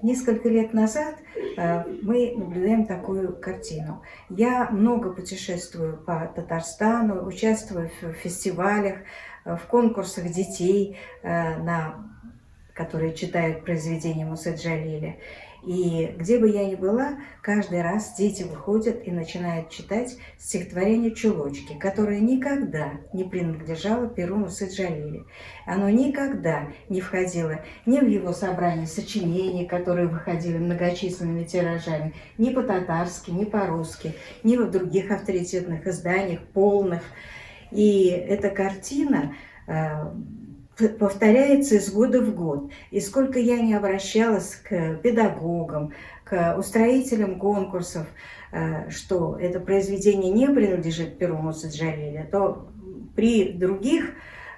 Несколько лет назад мы наблюдаем такую картину. Я много путешествую по Татарстану, участвую в фестивалях, в конкурсах детей, которые читают произведения Мусы Джалиля. И где бы я ни была, каждый раз дети выходят и начинают читать стихотворение «Чулочки», которое никогда не принадлежало перу Мусы Джалиля. Оно никогда не входило ни в его собрание сочинений, которые выходили многочисленными тиражами, ни по-татарски, ни по-русски, ни в других авторитетных изданиях, полных. И эта картина повторяется из года в год. И сколько я не обращалась к педагогам, к устроителям конкурсов, что это произведение не принадлежит перу Мусы Джалиля, то при других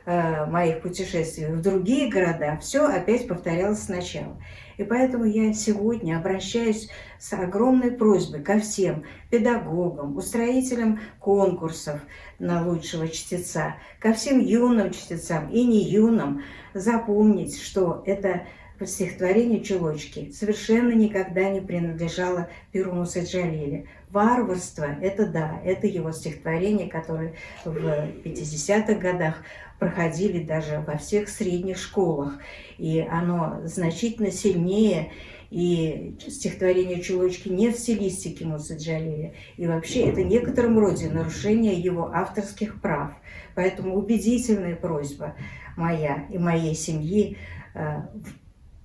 моих путешествиях в другие города все опять повторялось сначала. И поэтому я сегодня обращаюсь с огромной просьбой ко всем педагогам, устроителям конкурсов на лучшего чтеца, ко всем юным чтецам и не юным, запомнить, что это стихотворение «Чулочки» совершенно никогда не принадлежало перу Мусы Джалиля. «Варварство» — это да, это его стихотворение, которое в 50-х годах проходили даже во всех средних школах. И оно значительно сильнее, и стихотворение «Чулочки» не в стилистике Мусы Джалиля. И вообще это в некотором роде нарушение его авторских прав. Поэтому убедительная просьба моя и моей семьи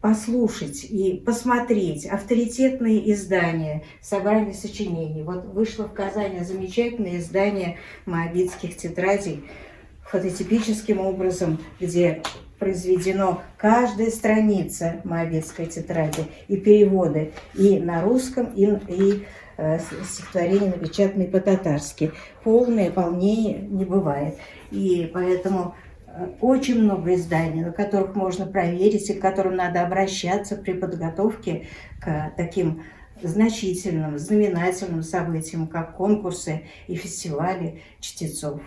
послушать и посмотреть авторитетные издания, собрания сочинений. Вот вышло в Казани замечательное издание моабитских тетрадей, фототипическим образом, где произведено каждая страница моабитской тетради и переводы и на русском, и стихотворения напечатанные по-татарски. Полное полнее не бывает. И поэтому очень много изданий, на которых можно проверить и к которым надо обращаться при подготовке к таким значительным, знаменательным событиям, как конкурсы и фестивали чтецов.